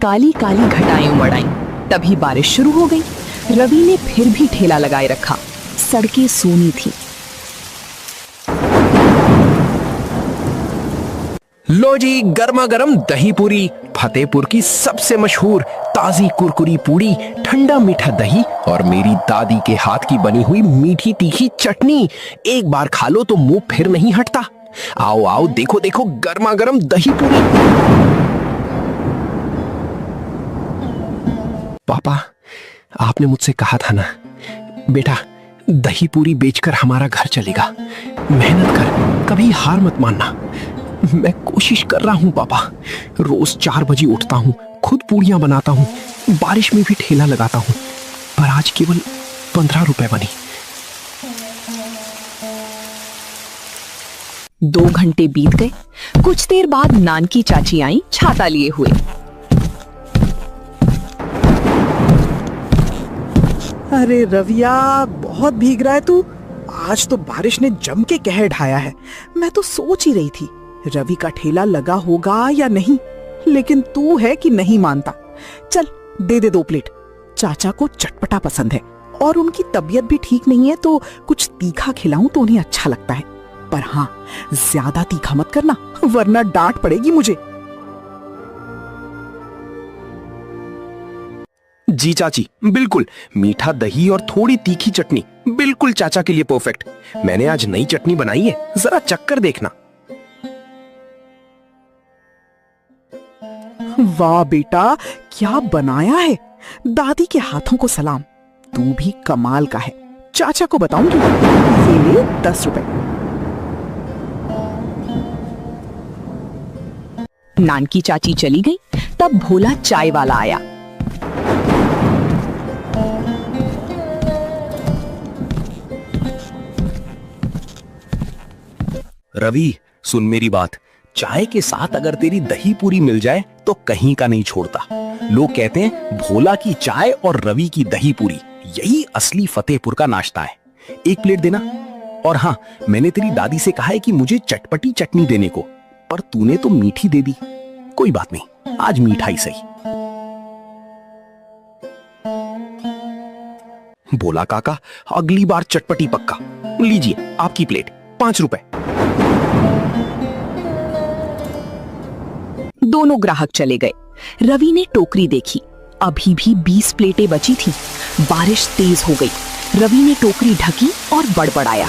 काली काली घटाएं उमड़ आईं। तभी बारिश शुरू हो गई। रवि ने फिर भी ठेला लगाए रखा। सड़कें सूनी थीं। लो जी, गर्मा गर्म दही पूरी, फतेहपुर की सबसे मशहूर ताजी कुरकुरी पूरी, ठंडा मीठा दही और मेरी दादी के हाथ की बनी हुई मीठी तीखी चटनी। एक बार खा लो तो मुंह फिर नहीं हटता। आओ आओ, देखो देखो, गर्मा गर्म दही पूरी। पापा, आपने मुझसे कहा था ना बेटा, दही पूरी बेचकर हमारा घर चलेगा। मेहनत कर, कभी हार मत मानना। मैं कोशिश कर रहा हूँ पापा। रोज 4 बजे उठता हूँ, खुद पूरियां बनाता हूँ, बारिश में भी ठेला लगाता हूँ, पर आज केवल 15 रुपए बनी। 2 घंटे बीत गए। कुछ देर बाद नानकी चाची आई छाता लिए हुए। अरे रविया, बहुत भीग रहा है तू। आज तो बारिश ने जम के कहर ढाया है। मैं तो सोच ही रही थी रवि का ठेला लगा होगा या नहीं, लेकिन तू है कि नहीं मानता। चल दे दे 2 प्लेट। चाचा को चटपटा पसंद है और उनकी तबीयत भी ठीक नहीं है, तो कुछ तीखा खिलाऊं तो उन्हें अच्छा लगता है। पर हाँ, ज्यादा तीखा मत करना, वरना डांट पड़ेगी मुझे। जी चाची, बिल्कुल। मीठा दही और थोड़ी तीखी चटनी, बिल्कुल चाचा के लिए परफेक्ट। मैंने आज नई चटनी बनाई है, जरा चक्कर देखना। वाह बेटा, क्या बनाया है। दादी के हाथों को सलाम। तू भी कमाल का है। चाचा को बताऊंगी। ये ले 10 रुपए। नानकी चाची चली गई, तब भोला चाय वाला आया। रवि, सुन मेरी बात। चाय के साथ अगर तेरी दही पूरी मिल जाए तो कहीं का नहीं छोड़ता। लोग कहते हैं भोला की चाय और रवि की दही पूरी, यही असली फतेहपुर का नाश्ता है। 1 प्लेट देना। और हाँ, मैंने तेरी दादी से कहा है कि मुझे चटपटी चटनी देने को, पर तूने तो मीठी दे दी। कोई बात नहीं, आज मीठा ही सही। भोला काका, अगली बार चटपटी पक्का। लीजिए आपकी प्लेट, 5 रुपए। दोनों ग्राहक चले गए। रवि ने टोकरी देखी, अभी भी 20 प्लेटें बची थीं। बारिश तेज हो गई। रवि ने टोकरी ढकी और बड़बड़ाया।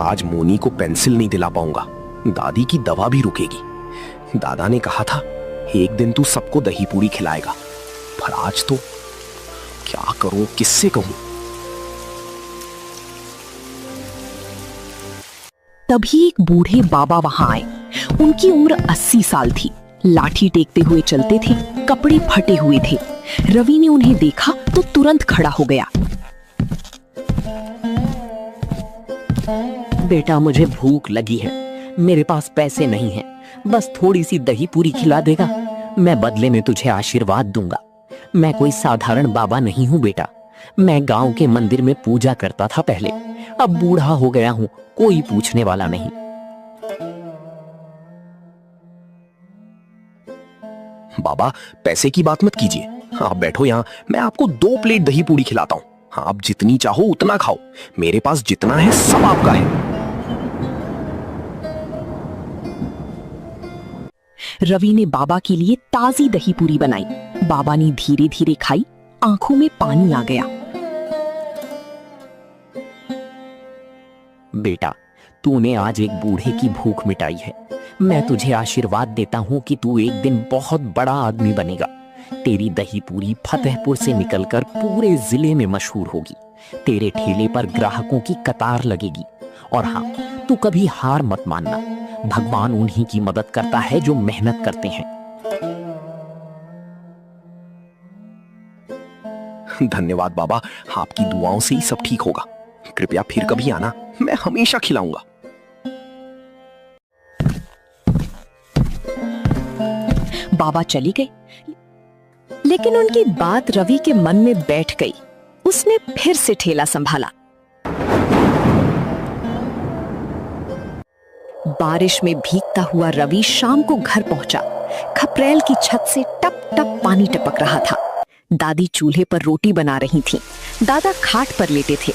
आज मोनी को पेंसिल नहीं दिला पाऊंगा, दादी की दवा भी रुकेगी। दादा ने कहा था एक दिन तू सबको दही पूरी खिलाएगा, पर आज तो क्या करूं, किससे कहूं। तभी एक बूढ़े बाबा वहां आए। उनकी उम्र 80 साल थी। लाठी टेकते हुए चलते थे, कपड़े फटे हुए थे। रवि ने उन्हें देखा तो तुरंत खड़ा हो गया। बेटा, मुझे भूख लगी है, मेरे पास पैसे नहीं हैं, बस थोड़ी सी दही पूरी खिला देगा, मैं बदले में तुझे आशीर्वाद दूंगा। मैं कोई साधारण बाबा नहीं हूँ बेटा, मैं गांव के मंदिर में पूजा करता था पहले, अब बूढ़ा हो गया हूँ, कोई पूछने वाला नहीं। बाबा, पैसे की बात मत कीजिए, आप बैठो यहाँ, मैं आपको 2 प्लेट दही पूरी खिलाता हूँ। आप जितनी चाहो उतना खाओ, मेरे पास जितना है सब आपका है। रवि ने बाबा के लिए ताजी दही पूरी बनाई। बाबा ने धीरे धीरे खाई, आंखों में पानी आ गया। बेटा, तूने आज एक बूढ़े की भूख मिटाई है। मैं तुझे आशीर्वाद देता हूँ कि तू एक दिन बहुत बड़ा आदमी बनेगा। तेरी दही पूरी फतेहपुर से निकलकर पूरे जिले में मशहूर होगी। तेरे ठेले पर ग्राहकों की कतार लगेगी। और हाँ, तू कभी हार मत मानना, भगवान उन्हीं की मदद करता है जो मेहनत करते हैं। धन्यवाद बाबा, आपकी दुआओं से ही सब ठीक होगा। कृपया फिर कभी आना, मैं हमेशा खिलाऊंगा। बाबा चली गई, लेकिन उनकी बात रवि के मन में बैठ गई। उसने फिर से ठेला संभाला। बारिश में भीगता हुआ रवि शाम को घर पहुंचा। खपरेल की छत से टप टप पानी टपक रहा था। दादी चूल्हे पर रोटी बना रही थी। दादा खाट पर लेटे थे।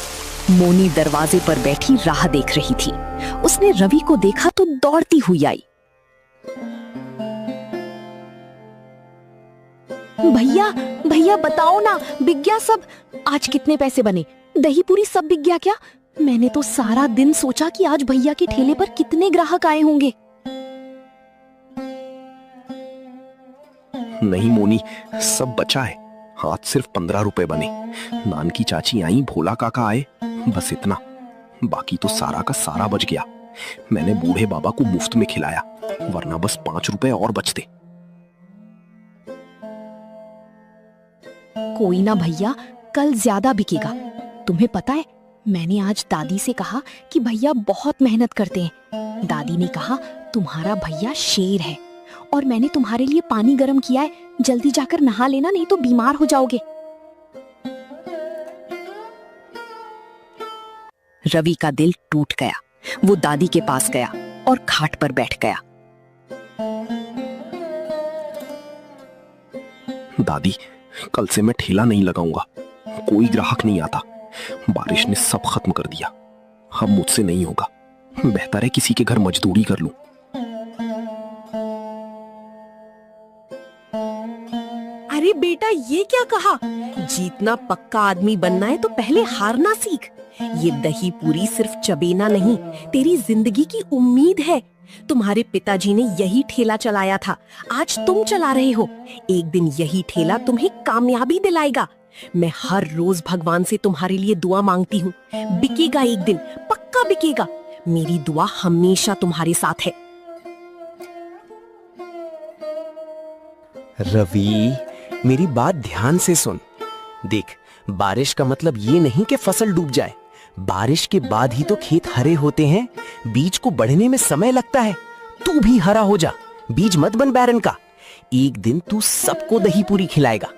मोनी दरवाजे पर बैठी राह देख रही थी। उसने रवि को देखा तो दौड़ती हुई आई। भैया भैया बताओ ना, बिक गया सब? आज कितने पैसे बने? दही पूरी सब बिक गया क्या? मैंने तो सारा दिन सोचा कि आज भैया के ठेले पर कितने ग्राहक आए होंगे। नहीं मोनी, सब बचा है। आज सिर्फ 15 रुपए बने। नान की चाची आई, भोला काका आए, बस इतना। बाकी तो सारा का सारा बच गया। मैंने बूढ़े बाबा को मुफ्त में खिलाया, वरना बस 5 रुपए और बचते। कोई ना भैया, कल ज्यादा बिकेगा। तुम्हें पता है, मैंने आज दादी से कहा कि भैया बहुत मेहनत करते हैं। दादी ने कहा तुम्हारा भैया शेर है, और मैंने तुम्हारे लिए पानी गर्म किया है, जल्दी जाकर नहा लेना, नहीं तो बीमार हो जाओगे। रवि का दिल टूट गया। वो दादी के पास गया और खाट पर बैठ गया। दादी, कल से मैं ठेला नहीं लगाऊंगा। कोई ग्राहक नहीं आता। बारिश ने सब खत्म कर दिया। अब मुझसे नहीं होगा। बेहतर है किसी के घर मजदूरी कर लूं। अरे बेटा, ये क्या कहा? जीतना पक्का आदमी बनना है तो पहले हारना सीख। ये दही पूरी सिर्फ चबेना नहीं, तेरी जिंदगी की उम्मीद है। तुम्हारे पिताजी ने यही ठेला चलाया था, आज तुम चला रहे हो। एक दिन यही ठेला तुम्हें कामयाबी दिलाएगा। मैं हर रोज भगवान से तुम्हारे लिए दुआ मांगती हूँ। बिकेगा एक दिन, पक्का बिकेगा। मेरी दुआ हमेशा तुम्हारे साथ है। रवि, मेरी बात ध्यान से सुन। देख, बारिश का मतलब ये नहीं कि फसल डूब जाए। बारिश के बाद ही तो खेत हरे होते हैं। बीज को बढ़ने में समय लगता है। तू भी हरा हो जा, बीज मत बन बैरन का। एक दिन तू सबको दही पूरी खिलाएगा।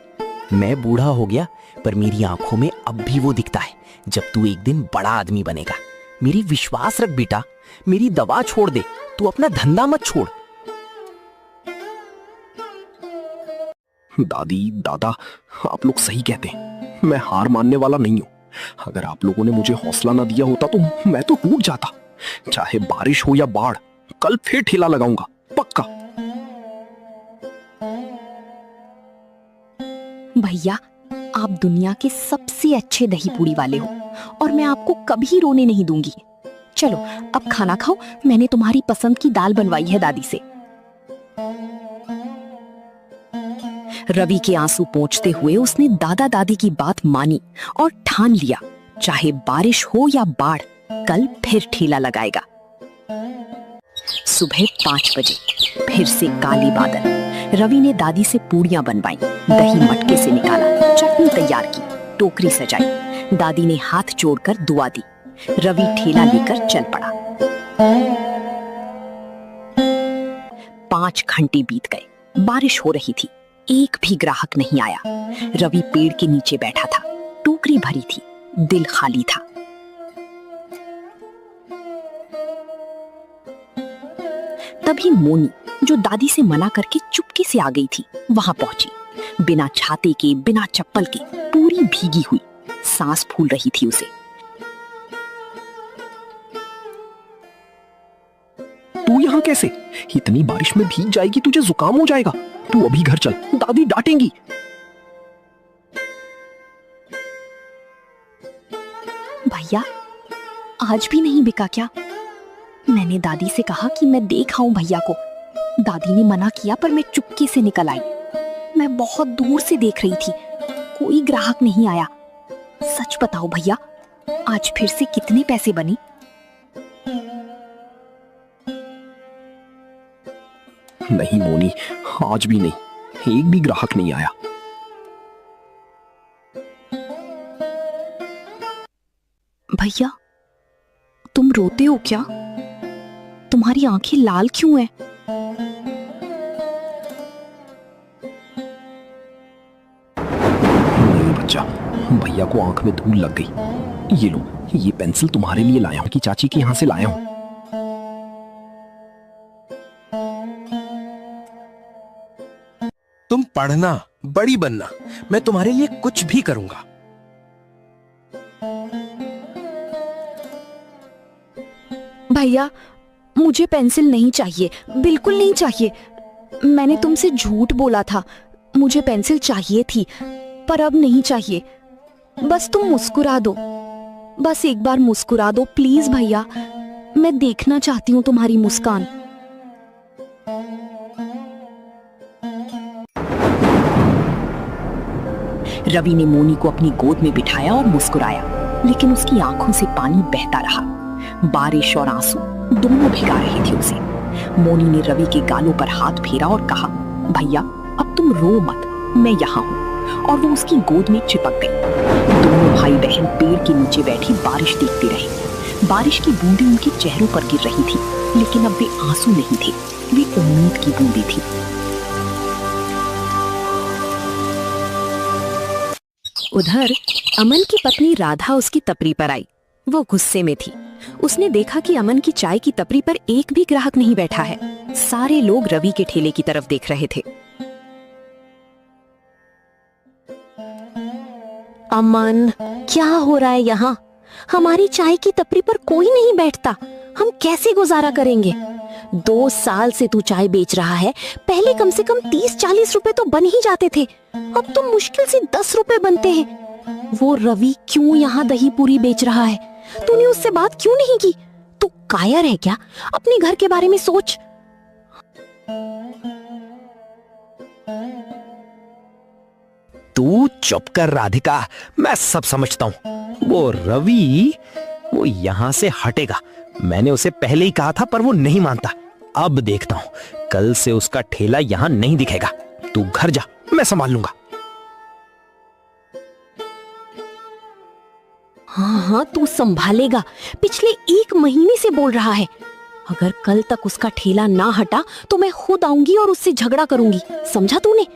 मैं बूढ़ा हो गया, पर मेरी आंखों में अब भी वो दिखता है जब तू एक दिन बड़ा आदमी बनेगा। मेरी विश्वास रख बेटा, मेरी दवा छोड़ दे, तू अपना धंधा मत छोड़। दादी, दादा, आप लोग सही कहते हैं। मैं हार मानने वाला नहीं हूं। अगर आप लोगों ने मुझे हौसला ना दिया होता तो मैं तो टूट जाता। चाहे बारिश हो या बाढ़, कल फिर ठेला लगाऊंगा, पक्का। भैया, आप दुनिया के सबसे अच्छे दही पूरी वाले हो, और मैं आपको कभी रोने नहीं दूंगी। चलो अब खाना खाओ। मैंने तुम्हारी पसंद की दाल बनवाई है दादी से। रवि के आंसू पोंछते हुए उसने दादा दादी की बात मानी और ठान लिया, चाहे बारिश हो या बाढ़, कल फिर ठेला लगाएगा। सुबह 5 बजे फिर से काले बादल। रवि ने दादी से पूड़ियां बनवाई, दही मटके से निकाला, चटनी तैयार की, टोकरी सजाई। दादी ने हाथ जोड़कर दुआ दी। रवि ठेला लेकर चल पड़ा। 5 घंटे बीत गए। बारिश हो रही थी, एक भी ग्राहक नहीं आया। रवि पेड़ के नीचे बैठा था, टोकरी भरी थी, दिल खाली था। तभी मोनी, जो दादी से मना करके चुपके से आ गई थी, वहां पहुंची। बिना छाते के, बिना चप्पल के, पूरी भीगी हुई, सांस फूल रही थी उसे। तू यहाँ कैसे? इतनी बारिश में भीग जाएगी, तुझे जुकाम हो जाएगा। तू अभी घर चल, दादी डांटेंगी। भैया, आज भी नहीं बिका क्या? मैंने दादी से कहा कि मैं देख आऊं भैया को। दादी ने मना किया, पर मैं चुपके से निकल आई। मैं बहुत दूर से देख रही थी, कोई ग्राहक नहीं आया। सच बताओ भैया, आज फिर से कितने पैसे बने? नहीं मोनी, आज भी नहीं, एक भी ग्राहक नहीं आया। भैया, तुम रोते हो क्या? तुम्हारी आंखें लाल क्यों हैं? नहीं बच्चा, भैया को आंख में धूल लग गई। ये लो, ये पेंसिल तुम्हारे लिए लाया हूं कि चाची के यहां से लाया हूं। तुम पढ़ना, बड़ी बनना, मैं तुम्हारे लिए कुछ भी करूंगा। भैया मुझे पेंसिल नहीं चाहिए, बिल्कुल नहीं चाहिए। मैंने तुमसे झूठ बोला था, मुझे पेंसिल चाहिए थी पर अब नहीं चाहिए। बस तुम मुस्कुरा दो, बस एक बार मुस्कुरा दो प्लीज भैया, मैं देखना चाहती हूँ तुम्हारी मुस्कान। रवि ने मोनी को अपनी गोद में बिठाया और मुस्कुराया, लेकिन उसकी आंखों से पानी बहता रहा। बारिश और आंसू दोनों भिगा रहे थे उसे। मोनी ने रवि के गालों पर हाथ फेरा और कहा, भैया अब तुम रो मत, मैं यहाँ हूँ। और वो उसकी गोद में चिपक गई। दोनों भाई बहन पेड़ के नीचे बैठी बारिश देखते रहे। बारिश की बूंदें उनके चेहरों पर गिर रही थी, लेकिन अब वे आंसू नहीं थे, वे उम्मीद की बूंदें थी। उधर अमन की पत्नी राधा उसकी टपरी पर आई। वो गुस्से में थी। उसने देखा कि अमन की चाय की टपरी पर एक भी ग्राहक नहीं बैठा है। सारे लोग रवि के ठेले की तरफ देख रहे थे। अमन, क्या हो रहा है यहाँ? हमारी चाय की टपरी पर कोई नहीं बैठता, हम कैसे गुजारा करेंगे? 2 साल से तू चाय बेच रहा है, पहले कम से कम 30-40 रुपए तो बन ही जाते थे, अब तो मुश्किल से 10 रुपए बनते हैं। वो रवि क्यों यहाँ दही पूरी बेच रहा है? तूने उससे बात क्यों नहीं की? तू कायर है क्या? अपने घर के बारे में सोच। तू चुप कर राधिका, मैं सब समझता हूँ। वो रवि, वो यहाँ से हटेगा। मैंने उसे पहले ही कहा था पर वो नहीं मानता। अब देखता हूँ, कल से उसका ठेला यहाँ नहीं दिखेगा। तू घर जा, मैं संभाल लूंगा। हाँ, तू संभालेगा। पिछले 1 महीने से बोल रहा है। अगर कल तक उसका ठेला ना हटा तो मैं खुद आऊंगी और उससे झगड़ा करूंगी, समझा तूने?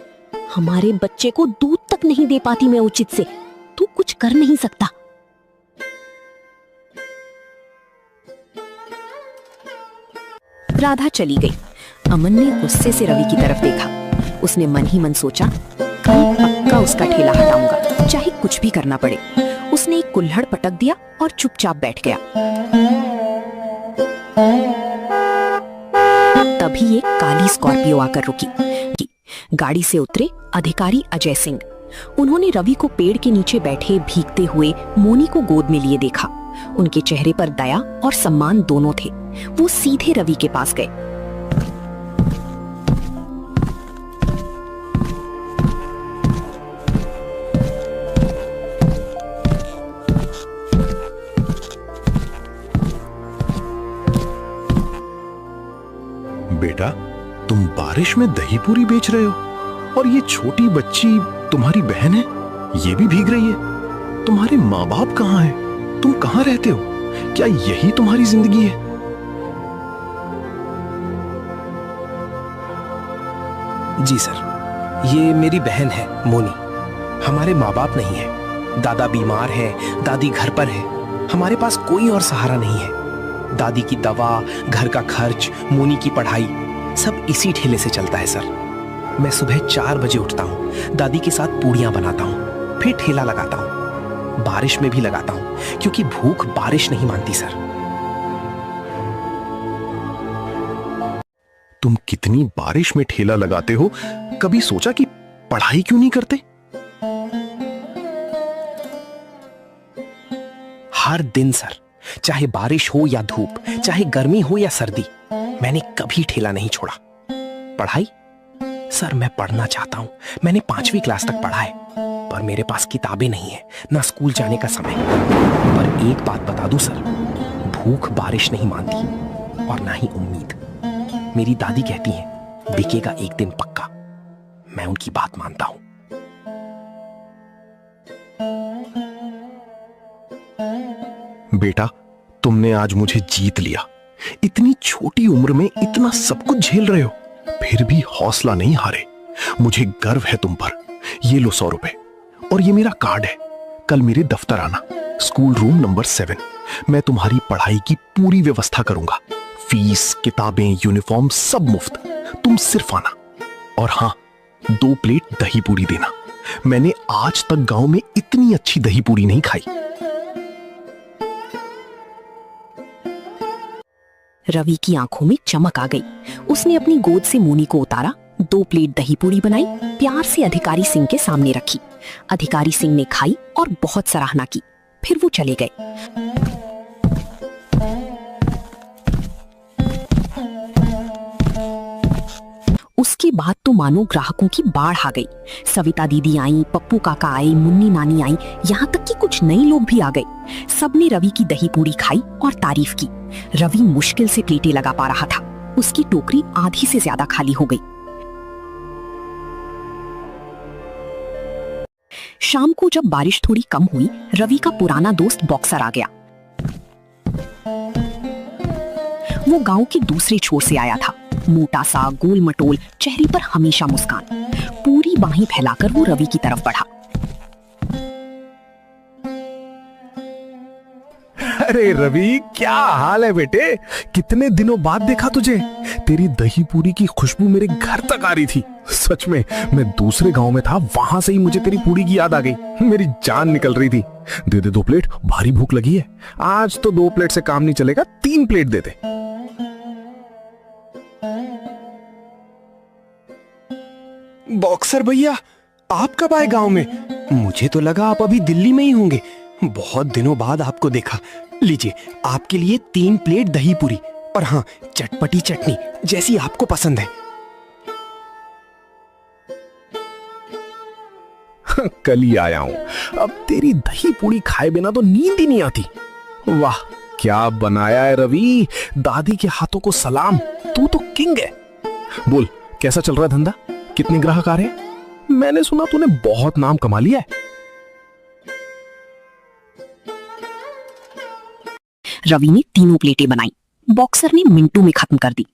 हमारे बच्चे को दूध तक नहीं दे पाती मैं उचित से, तू कुछ कर नहीं सकता। राधा चली गई। अमन ने गुस्से से रवि की तरफ देखा। उसने मन ही मन सोचा, कल पक्का उसका ठेला हटाऊंगा, चाहे कुछ भी करना पड़े। उसने एक कुल्हड़ पटक दिया और चुपचाप बैठ गया। तभी एक काली स्कॉर्पियो आकर रुकी। गाड़ी से उतरे अधिकारी अजय सिंह। उन्होंने रवि को पेड़ के नीचे बैठे भीगते हुए मोनी को गोद में लिए देखा। उनके चेहरे पर दया और सम्मान दोनों थे। वो सीधे रवि के पास गए। बेटा, तुम बारिश में दही पूरी बेच रहे हो और ये छोटी बच्ची तुम्हारी बहन है, ये भी भीग रही है। तुम्हारे माँ बाप कहाँ हैं? तुम कहाँ रहते हो? क्या यही तुम्हारी जिंदगी है? जी सर, ये मेरी बहन है मोनी। हमारे माँ बाप नहीं है। दादा बीमार है, दादी घर पर है। हमारे पास कोई और सहारा नहीं है। दादी की दवा, घर का खर्च, मोनी की पढ़ाई सब इसी ठेले से चलता है सर। मैं सुबह 4 बजे उठता हूँ, दादी के साथ पूड़ियाँ बनाता हूँ, फिर ठेला लगाता हूँ। बारिश में भी लगाता हूँ, क्योंकि भूख बारिश नहीं मानती सर। तुम कितनी बारिश में ठेला लगाते हो, कभी सोचा कि पढ़ाई क्यों नहीं करते? हर दिन सर, चाहे बारिश हो या धूप, चाहे गर्मी हो या सर्दी, मैंने कभी ठेला नहीं छोड़ा। पढ़ाई सर, मैं पढ़ना चाहता हूं। मैंने 5वीं क्लास तक पढ़ा है, पर मेरे पास किताबें नहीं है, ना स्कूल जाने का समय। पर एक बात बता दूं सर, भूख बारिश नहीं मानती और ना ही उम्मीद। मेरी दादी कहती है, बिकेगा एक दिन पक्का। मैं उनकी बात मानता हूं। बेटा, तुमने आज मुझे जीत लिया। इतनी छोटी उम्र में इतना सब कुछ झेल रहे हो, फिर भी हौसला नहीं हारे। मुझे गर्व है तुम पर। ये लो 100 रुपए और ये मेरा कार्ड है। कल मेरे दफ्तर आना, स्कूल रूम नंबर 7। मैं तुम्हारी पढ़ाई की पूरी व्यवस्था करूंगा। फीस, किताबें, यूनिफॉर्म सब मुफ्त। तुम सिर्फ आना। और हाँ, 2 प्लेट दही पूरी देना। मैंने आज तक गांव में इतनी अच्छी दही पूरी नहीं खाई। रवि की आंखों में चमक आ गई। उसने अपनी गोद से मोनी को उतारा, 2 प्लेट दही पूरी बनाई, प्यार से अधिकारी सिंह के सामने रखी। अधिकारी सिंह ने खाई और बहुत सराहना की। फिर वो चले गए। उसके बाद तो मानो ग्राहकों की बाढ़ आ गई। सविता दीदी आई, पप्पू काका आए, मुन्नी नानी आई, यहाँ तक कि कुछ नए लोग भी आ गए। सबने रवि की दही पूरी खाई और तारीफ की। रवि मुश्किल से प्लेटें लगा पा रहा था। उसकी टोकरी आधी से ज्यादा खाली हो गई। शाम को जब बारिश थोड़ी कम हुई, रवि का पुराना दोस्त बॉक्सर आ गया। वो गांव के दूसरे छोर से आया था। मोटा सा, गोल मटोल, चेहरे पर हमेशा मुस्कान। पूरी बाहें फैलाकर वो रवि की तरफ बढ़ा। अरे रवि, क्या हाल है बेटे? कितने दिनों बाद देखा तुझे। तेरी दही पूरी की खुशबू मेरे घर तक आ रही थी। सच में, मैं दूसरे गांव में था, वहां से ही मुझे तेरी पूरी की याद आ गई। मेरी जान निकल रही थी। दे दे 2 प्लेट, भारी भूख लगी है। आज तो 2 प्लेट से काम नहीं चलेगा, 3 प्लेट दे दे। बॉक्सर भैया, आप कब आए गांव में? मुझे तो लगा आप अभी दिल्ली में ही होंगे। बहुत दिनों बाद आपको देखा। लीजिए, आपके लिए 3 प्लेट दही पूरी और हाँ, चटपटी चटनी जैसी आपको पसंद है। कल ही आया हूं। अब तेरी दही पूरी खाए बिना तो नींद ही नहीं आती। वाह, क्या बनाया है रवि। दादी के हाथों को सलाम। तू तो किंग है। बोल, कैसा चल रहा है धंधा? कितने ग्राहक आ रहे हैं? मैंने सुना तूने बहुत नाम कमा लिया है। रवि ने 3 प्लेटें बनाई। बॉक्सर ने मिनटों में खत्म कर दी।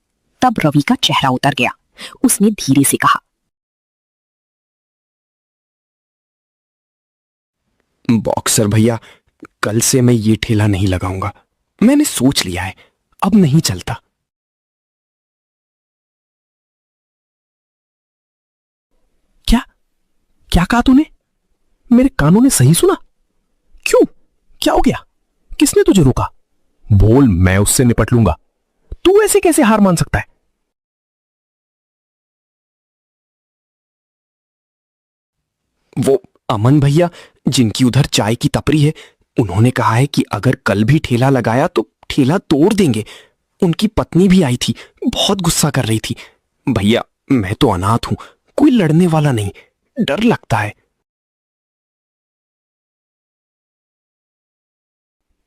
तब रवि का चेहरा उतर गया। उसने धीरे से कहा, बॉक्सर भैया, कल से मैं ये ठेला नहीं लगाऊंगा। मैंने सोच लिया है, अब नहीं चलता। क्या कहा तूने? मेरे कानों ने सही सुना? क्यों? क्या हो गया? किसने तुझे रोका? बोल, मैं उससे निपट लूंगा। तू ऐसे कैसे हार मान सकता है? वो अमन भैया, जिनकी उधर चाय की टपरी है, उन्होंने कहा है कि अगर कल भी ठेला लगाया तो ठेला तोड़ देंगे। उनकी पत्नी भी आई थी, बहुत गुस्सा कर रही थी। भैया, मैं तो अनाथ हूं, कोई लड़ने वाला नहीं, डर लगता है।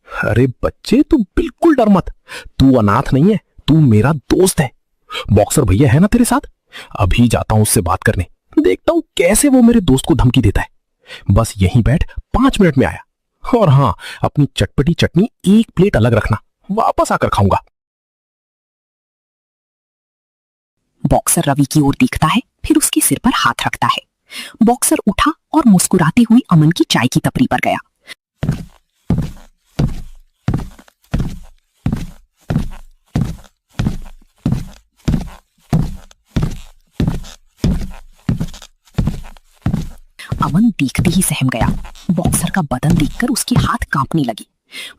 अरे बच्चे, तू बिल्कुल डर मत। तू अनाथ नहीं है, तू मेरा दोस्त है। बॉक्सर भैया है ना तेरे साथ? अभी जाता हूं उससे बात करने, देखता हूं कैसे वो मेरे दोस्त को धमकी देता है। बस यहीं बैठ, 5 मिनट में आया। और हाँ, अपनी चटपटी चटनी 1 प्लेट अलग रखना, वापस आकर खाऊंगा। बॉक्सर रवि की ओर देखता है, फिर उसके सिर पर हाथ रखता है। बॉक्सर उठा और मुस्कुराते हुए अमन की चाय की टपरी पर गया। अमन देखते ही सहम गया। बॉक्सर का बदन देखकर उसके हाथ कांपने लगे।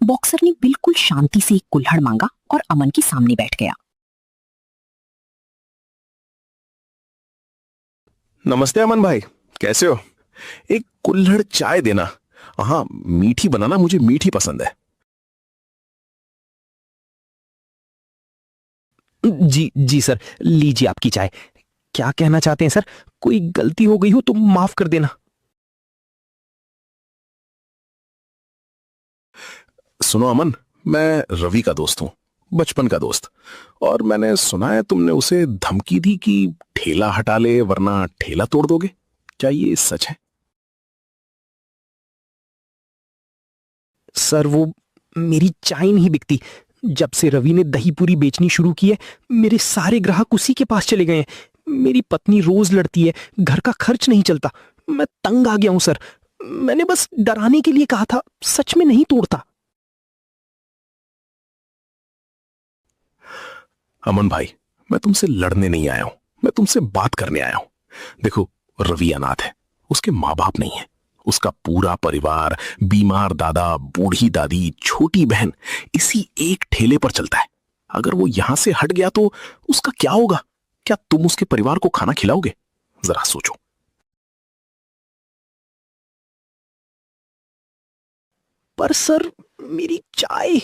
बॉक्सर ने बिल्कुल शांति से एक कुल्हड़ मांगा और अमन के सामने बैठ गया। नमस्ते अमन भाई, कैसे हो? एक कुल्हड़ चाय देना। हाँ, मीठी बनाना, मुझे मीठी पसंद है। जी जी सर, लीजिए आपकी चाय। क्या कहना चाहते हैं सर? कोई गलती हो गई हो तो माफ कर देना। सुनो अमन, मैं रवि का दोस्त हूं, बचपन का दोस्त। और मैंने सुना है तुमने उसे धमकी दी कि ठेला हटा ले वरना ठेला तोड़ दोगे। क्या ये सच है? सर, वो मेरी चाय नहीं बिकती। जब से रवि ने दही पूरी बेचनी शुरू की है, मेरे सारे ग्राहक उसी के पास चले गए हैं। मेरी पत्नी रोज लड़ती है, घर का खर्च नहीं चलता। मैं तंग आ गया हूं सर। मैंने बस डराने के लिए कहा था, सच में नहीं तोड़ता। अमन भाई, मैं तुमसे लड़ने नहीं आया हूं, मैं तुमसे बात करने आया हूं। देखो, रवि अनाथ है, उसके माँ बाप नहीं है। उसका पूरा परिवार, बीमार दादा, बूढ़ी दादी, छोटी बहन इसी एक ठेले पर चलता है। अगर वो यहां से हट गया तो उसका क्या होगा? क्या तुम उसके परिवार को खाना खिलाओगे? जरा सोचो। पर सर, मेरी चाय।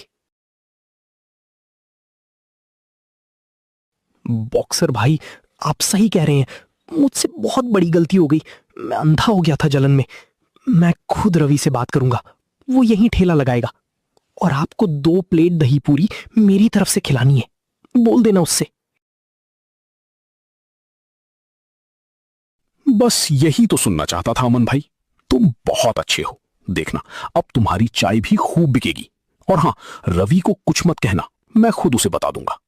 बॉक्सर भाई, आप सही कह रहे हैं। मुझसे बहुत बड़ी गलती हो गई। मैं अंधा हो गया था जलन में। मैं खुद रवि से बात करूंगा, वो यहीं ठेला लगाएगा। और आपको 2 प्लेट दही पूरी मेरी तरफ से खिलानी है, बोल देना उससे। बस यही तो सुनना चाहता था अमन भाई। तुम बहुत अच्छे हो। देखना, अब तुम्हारी चाय भी खूब बिकेगी। और हां, रवि को कुछ मत कहना, मैं खुद उसे बता दूंगा।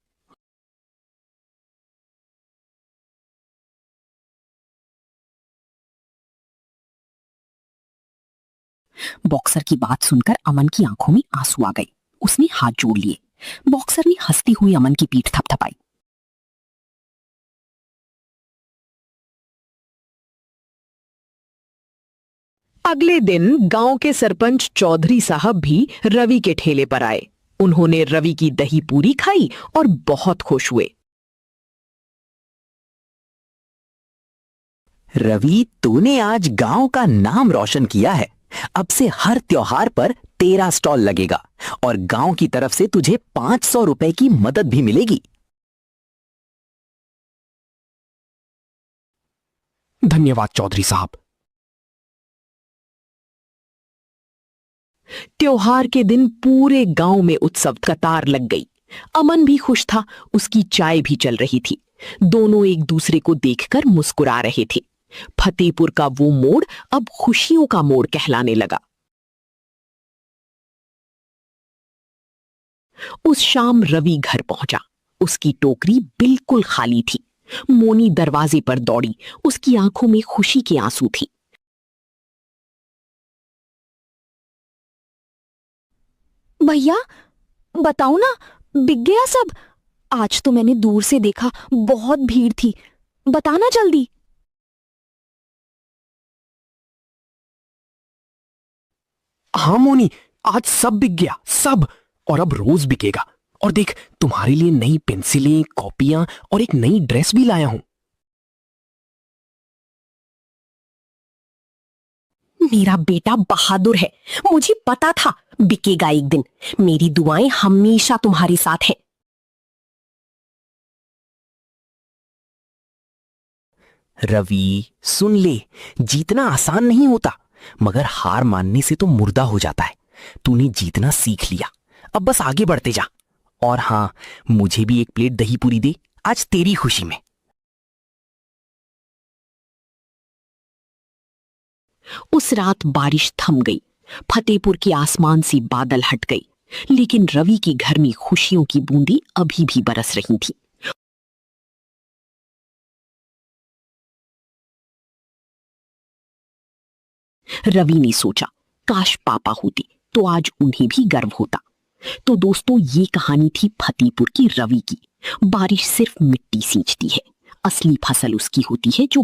बॉक्सर की बात सुनकर अमन की आंखों में आंसू आ गए। उसने हाथ जोड़ लिए। बॉक्सर ने हंसती हुई अमन की पीठ थपथपाई। अगले दिन गांव के सरपंच चौधरी साहब भी रवि के ठेले पर आए। उन्होंने रवि की दही पूरी खाई और बहुत खुश हुए। रवि, तूने आज गांव का नाम रोशन किया है। अब से हर त्योहार पर तेरा स्टॉल लगेगा और गांव की तरफ से तुझे 500 रुपए की मदद भी मिलेगी। धन्यवाद चौधरी साहब। त्योहार के दिन पूरे गांव में उत्सव कतार लग गई। अमन भी खुश था, उसकी चाय भी चल रही थी। दोनों एक दूसरे को देखकर मुस्कुरा रहे थे। फतेहपुर का वो मोड़ अब खुशियों का मोड़ कहलाने लगा। उस शाम रवि घर पहुंचा। उसकी टोकरी बिल्कुल खाली थी। मोनी दरवाजे पर दौड़ी। उसकी आंखों में खुशी के आंसू थी। भैया, बताओ ना, बिक गया सब? आज तो मैंने दूर से देखा, बहुत भीड़ थी। बताना जल्दी। हाँ मोनी, आज सब बिक गया, सब। और अब रोज बिकेगा। और देख, तुम्हारे लिए नई पेंसिलें, कॉपियां और एक नई ड्रेस भी लाया हूं। मेरा बेटा बहादुर है। मुझे पता था बिकेगा एक दिन। मेरी दुआएं हमेशा तुम्हारे साथ हैं। रवि, सुन ले, जीतना आसान नहीं होता, मगर हार मानने से तो मुर्दा हो जाता है। तूने जीतना सीख लिया, अब बस आगे बढ़ते जा। और हां, मुझे भी 1 प्लेट दही पूरी दे, आज तेरी खुशी में। उस रात बारिश थम गई। फतेहपुर के आसमान से बादल हट गए, लेकिन रवि के घर में खुशियों की बूंदें अभी भी बरस रही थी। रवि ने सोचा, काश पापा होते तो आज उन्हें भी गर्व होता। तो दोस्तों, ये कहानी थी फतेहपुर की रवि की। बारिश सिर्फ मिट्टी सींचती है, असली फसल उसकी होती है जो